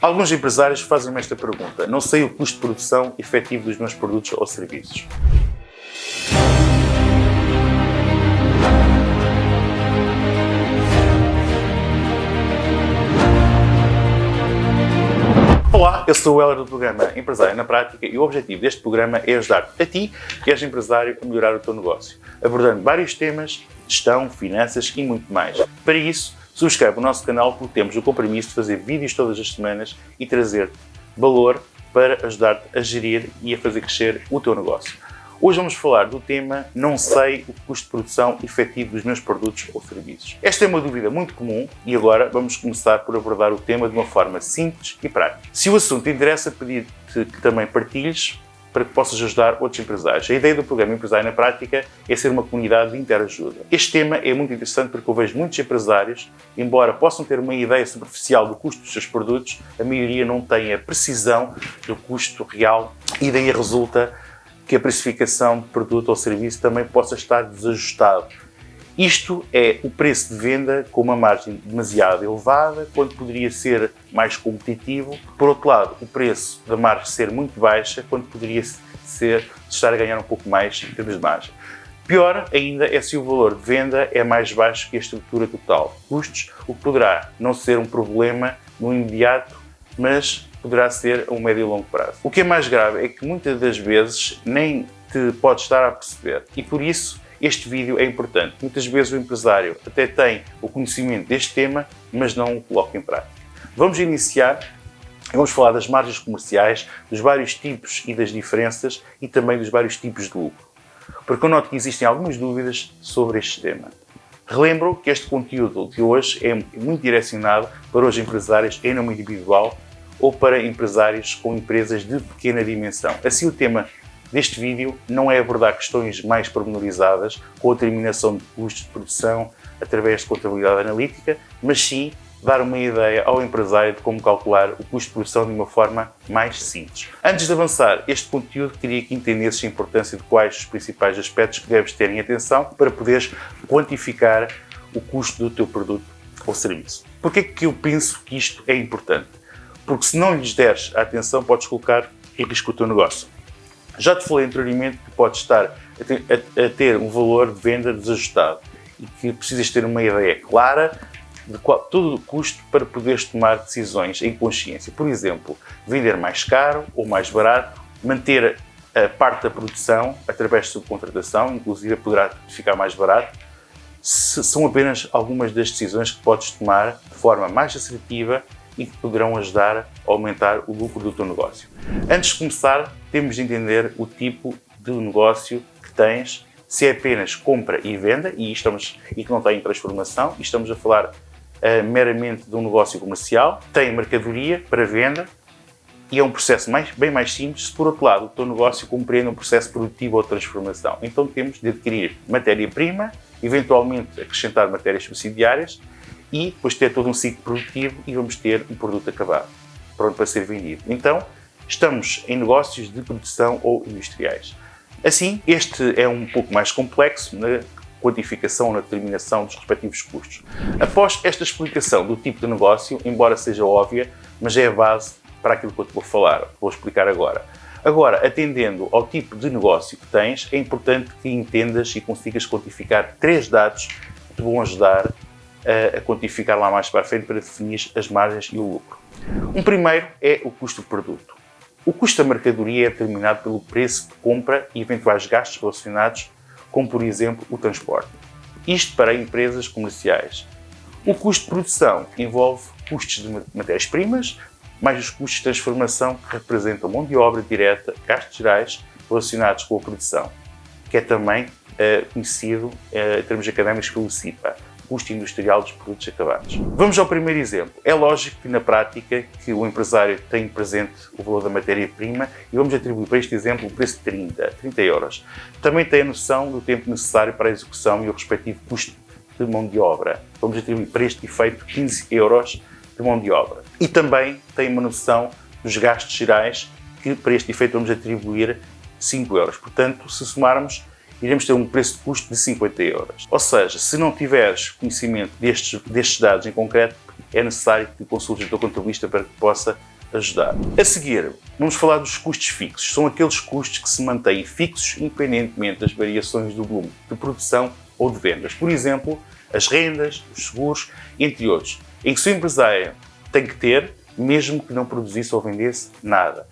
Alguns empresários fazem-me esta pergunta: não sei o custo de produção efetivo dos meus produtos ou serviços. Olá, eu sou o Heller do programa Empresário na Prática e o objetivo deste programa é ajudar-te, a ti, que és empresário, a melhorar o teu negócio, abordando vários temas, gestão, finanças e muito mais. Para isso, subscreve o nosso canal porque temos o compromisso de fazer vídeos todas as semanas e trazer valor para ajudar-te a gerir e a fazer crescer o teu negócio. Hoje vamos falar do tema não sei o custo de produção efetivo dos meus produtos ou serviços. Esta é uma dúvida muito comum e agora vamos começar por abordar o tema de uma forma simples e prática. Se o assunto te interessa, pedir-te que também partilhes para que possas ajudar outros empresários. A ideia do programa Empresário na Prática é ser uma comunidade de interajuda. Este tema é muito interessante porque eu vejo muitos empresários, embora possam ter uma ideia superficial do custo dos seus produtos, a maioria não tem a precisão do custo real e daí resulta que a precificação de produto ou serviço também possa estar desajustado. Isto é o preço de venda com uma margem demasiado elevada, quando poderia ser mais competitivo. Por outro lado, o preço da margem ser muito baixa, quando poderia ser estar a ganhar um pouco mais em termos de margem. Pior ainda é se o valor de venda é mais baixo que a estrutura total de custos, o que poderá não ser um problema no imediato, mas poderá ser a um médio e longo prazo. O que é mais grave é que muitas das vezes nem te podes estar a perceber e por isso este vídeo é importante. Muitas vezes o empresário até tem o conhecimento deste tema, mas não o coloca em prática. Vamos iniciar e vamos falar das margens comerciais, dos vários tipos e das diferenças e também dos vários tipos de lucro. Porque eu noto que existem algumas dúvidas sobre este tema. Relembro que este conteúdo de hoje é muito direcionado para os empresários em nome individual ou para empresários com empresas de pequena dimensão. Assim, o tema deste vídeo não é abordar questões mais pormenorizadas com a determinação de custos de produção através de contabilidade analítica, mas sim dar uma ideia ao empresário de como calcular o custo de produção de uma forma mais simples. Antes de avançar este conteúdo, queria que entendesses a importância de quais os principais aspectos que deves ter em atenção para poderes quantificar o custo do teu produto ou serviço. Porquê que eu penso que isto é importante? Porque se não lhes deres a atenção, podes colocar em risco o teu negócio. Já te falei anteriormente que podes estar a ter um valor de venda desajustado e que precisas ter uma ideia clara de todo o custo para poderes tomar decisões em consciência. Por exemplo, vender mais caro ou mais barato, manter a parte da produção através de subcontratação, inclusive poderá ficar mais barato. São apenas algumas das decisões que podes tomar de forma mais assertiva e que poderão ajudar a aumentar o lucro do teu negócio. Antes de começar, temos de entender o tipo de negócio que tens, se é apenas compra e venda e que não tem transformação, e estamos a falar meramente de um negócio comercial, tem mercadoria para venda e é um processo bem mais simples. Se por outro lado o teu negócio compreende um processo produtivo ou de transformação, então temos de adquirir matéria-prima, eventualmente acrescentar matérias subsidiárias, e depois ter todo um ciclo produtivo e vamos ter um produto acabado, pronto para ser vendido. Então, estamos em negócios de produção ou industriais. Assim, este é um pouco mais complexo na quantificação ou na determinação dos respectivos custos. Após esta explicação do tipo de negócio, embora seja óbvia, mas é a base para aquilo que eu te vou explicar agora. Agora, atendendo ao tipo de negócio que tens, é importante que entendas e consigas quantificar 3 dados que te vão ajudar a quantificar lá mais para a frente para definir as margens e o lucro. Um primeiro é o custo do produto. O custo da mercadoria é determinado pelo preço de compra e eventuais gastos relacionados com, por exemplo, o transporte. Isto para empresas comerciais. O custo de produção envolve custos de matérias-primas, mais os custos de transformação que representam mão de obra direta, gastos gerais relacionados com a produção, que é também conhecido em termos académicos pelo CIPA. Custo industrial dos produtos acabados. Vamos ao primeiro exemplo. É lógico que na prática que o empresário tem presente o valor da matéria-prima e vamos atribuir para este exemplo o preço de 30 euros. Também tem a noção do tempo necessário para a execução e o respectivo custo de mão de obra. Vamos atribuir para este efeito 15 euros de mão de obra. E também tem uma noção dos gastos gerais que para este efeito vamos atribuir 5 euros. Portanto, se somarmos, iremos ter um preço de custo de 50 euros. Ou seja, se não tiveres conhecimento destes dados em concreto, é necessário que consultes o teu contabilista para que possa ajudar. A seguir, vamos falar dos custos fixos. São aqueles custos que se mantêm fixos independentemente das variações do volume de produção ou de vendas. Por exemplo, as rendas, os seguros, entre outros, em que o seu empresário tem que ter, mesmo que não produzisse ou vendesse nada.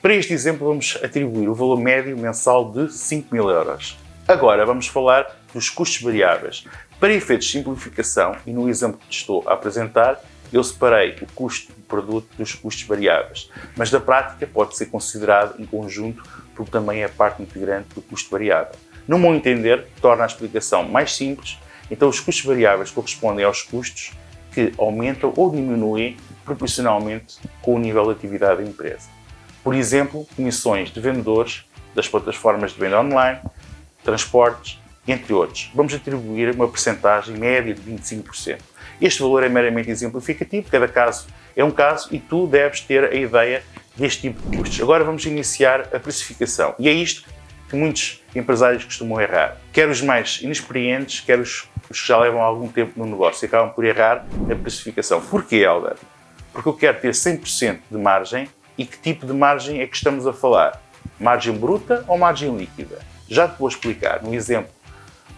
Para este exemplo, vamos atribuir o valor médio mensal de 5.000 euros. Agora, vamos falar dos custos variáveis. Para efeitos de simplificação, e no exemplo que te estou a apresentar, eu separei o custo do produto dos custos variáveis, mas na prática pode ser considerado em conjunto porque também é parte integrante do custo variável. No meu entender, torna a explicação mais simples, então os custos variáveis correspondem aos custos que aumentam ou diminuem proporcionalmente com o nível de atividade da empresa. Por exemplo, comissões de vendedores das plataformas de venda online, transportes, entre outros. Vamos atribuir uma percentagem média de 25%. Este valor é meramente exemplificativo, cada caso é um caso e tu deves ter a ideia deste tipo de custos. Agora vamos iniciar a precificação. E é isto que muitos empresários costumam errar. Quer os mais inexperientes, quer os que já levam algum tempo no negócio e acabam por errar na precificação. Porquê, Helder? Porque eu quero ter 100% de margem e que tipo de margem é que estamos a falar? Margem bruta ou margem líquida? Já te vou explicar no exemplo.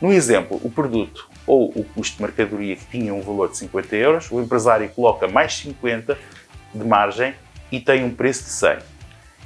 No exemplo, o produto ou o custo de mercadoria que tinha um valor de 50 euros, o empresário coloca mais 50 de margem e tem um preço de 100.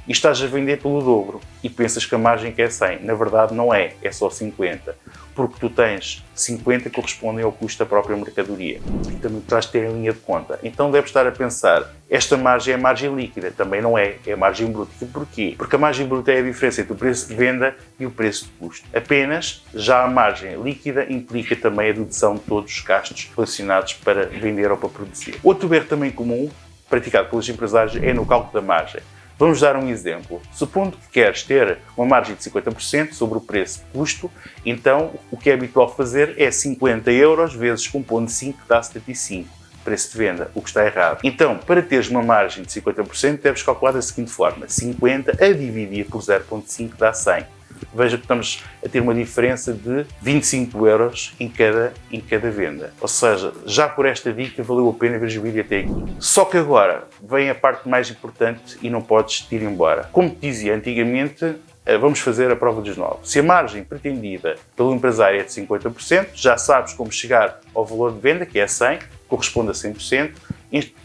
E estás a vender pelo dobro e pensas que a margem que é 100. Na verdade não é, é só 50. Porque tu tens 50 que correspondem ao custo da própria mercadoria. E também terás de ter em linha de conta. Então deves estar a pensar, esta margem é margem líquida. Também não é, é margem bruta. E porquê? Porque a margem bruta é a diferença entre o preço de venda e o preço de custo. Apenas, já a margem líquida implica também a dedução de todos os gastos relacionados para vender ou para produzir. Outro erro também comum, praticado pelos empresários, é no cálculo da margem. Vamos dar um exemplo. Supondo que queres ter uma margem de 50% sobre o preço de custo, então o que é habitual fazer é 50 euros vezes 1.5 que dá 75, preço de venda, o que está errado. Então, para teres uma margem de 50%, deves calcular da seguinte forma: 50 a dividir por 0.5 dá 100. Veja que estamos a ter uma diferença de 25 euros em cada venda. Ou seja, já por esta dica valeu a pena ver o vídeo até aqui. Só que agora vem a parte mais importante e não podes te ir embora. Como te dizia antigamente, vamos fazer a prova dos 9. Se a margem pretendida pelo empresário é de 50%, já sabes como chegar ao valor de venda, que é 100, corresponde a 100%.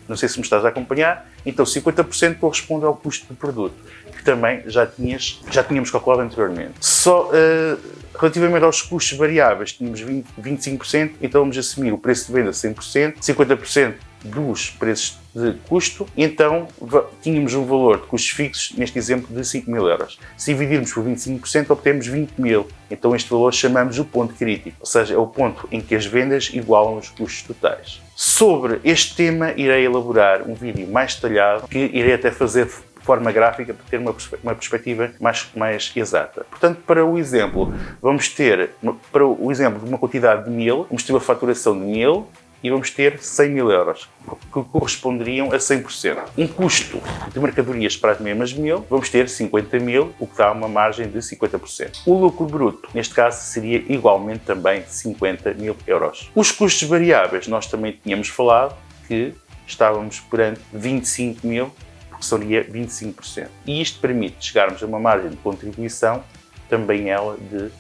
Não sei se me estás a acompanhar. Então 50% corresponde ao custo do produto, que também já tínhamos calculado anteriormente. Só relativamente aos custos variáveis, tínhamos 25%, então vamos assumir o preço de venda 100%, 50% dos preços de custo, então tínhamos um valor de custos fixos, neste exemplo, de 5.000 euros. Se dividirmos por 25%, obtemos 20.000. Então este valor chamamos o ponto crítico, ou seja, é o ponto em que as vendas igualam os custos totais. Sobre este tema, irei elaborar um vídeo mais detalhado, que irei até fazer de forma gráfica para ter uma perspectiva mais exata. Portanto, para o exemplo, vamos ter, para o exemplo de uma quantidade de 1.000, vamos ter uma faturação de 1.000, e vamos ter 100.000 euros, que corresponderiam a 100%. Um custo de mercadorias para as mesmas 1.000, vamos ter 50.000, o que dá uma margem de 50%. O lucro bruto, neste caso, seria igualmente também 50.000 euros. Os custos variáveis, nós também tínhamos falado que estávamos perante 25.000, porque seria 25%. E isto permite chegarmos a uma margem de contribuição, também ela de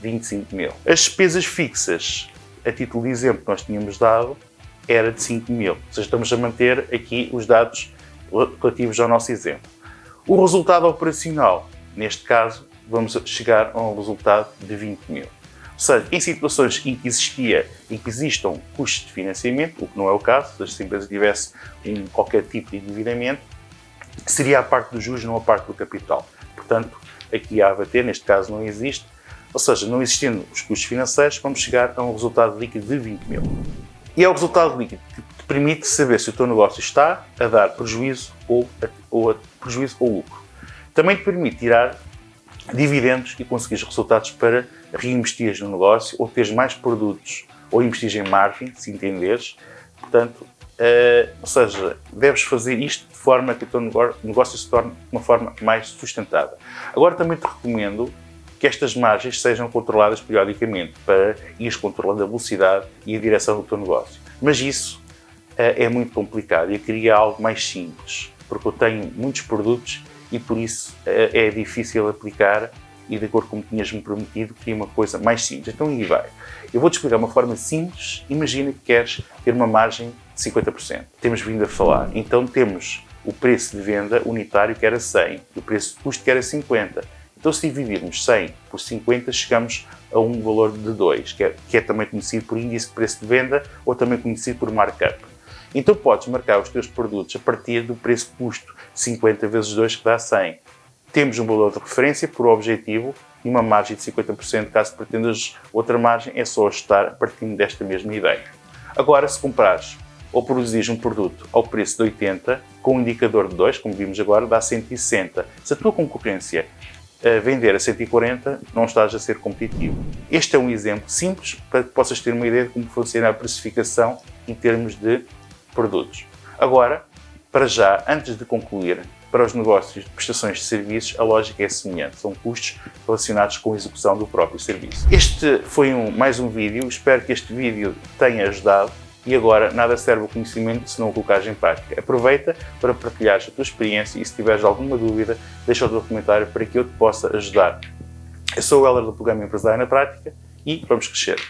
25.000. As despesas fixas, a título de exemplo que nós tínhamos dado, era de 5.000. Ou seja, estamos a manter aqui os dados relativos ao nosso exemplo. O resultado operacional, neste caso, vamos chegar a um resultado de 20.000. Ou seja, em situações em que existam custos de financiamento, o que não é o caso, se a empresa tivesse qualquer tipo de endividamento, seria a parte dos juros, não a parte do capital. Portanto, aqui a AVT, neste caso, não existe. Ou seja, não existindo os custos financeiros, vamos chegar a um resultado líquido de 20.000. E é o resultado líquido que te permite saber se o teu negócio está a dar prejuízo ou lucro. Também te permite tirar dividendos e conseguir resultados para reinvestir no negócio ou teres mais produtos ou investir em marketing, se entenderes. Portanto, ou seja, deves fazer isto de forma que o teu negócio se torne de uma forma mais sustentável. Agora também te recomendo que estas margens sejam controladas periodicamente para ires controlando a velocidade e a direção do teu negócio. Mas isso é muito complicado e eu queria algo mais simples. porque eu tenho muitos produtos e por isso é difícil aplicar e de acordo com o que tinhas-me prometido, queria uma coisa mais simples. Então aí vai. Eu vou-te explicar uma forma simples. Imagina que queres ter uma margem de 50%. Temos vindo a falar. Então temos o preço de venda unitário que era 100 e o preço de custo que era 50. Então se dividirmos 100 por 50 chegamos a um valor de 2, que é também conhecido por índice de preço de venda ou também conhecido por markup. Então podes marcar os teus produtos a partir do preço de custo 50 vezes 2 que dá 100. Temos um valor de referência por objetivo e uma margem de 50%. Caso pretendas outra margem, é só ajustar partindo desta mesma ideia. Agora, se comprares ou produzires um produto ao preço de 80, com um indicador de 2, como vimos agora, dá 160. Se a tua concorrência vender a 140, não estás a ser competitivo. Este é um exemplo simples para que possas ter uma ideia de como funciona a precificação em termos de produtos. Agora, para já, antes de concluir, para os negócios de prestações de serviços, a lógica é semelhante. São custos relacionados com a execução do próprio serviço. Este foi mais um vídeo. Espero que este vídeo tenha ajudado. E agora, nada serve o conhecimento se não o colocares em prática. Aproveita para partilhares a tua experiência e se tiveres alguma dúvida, deixa o teu comentário para que eu te possa ajudar. Eu sou o Heller do programa Empresário na Prática e vamos crescer.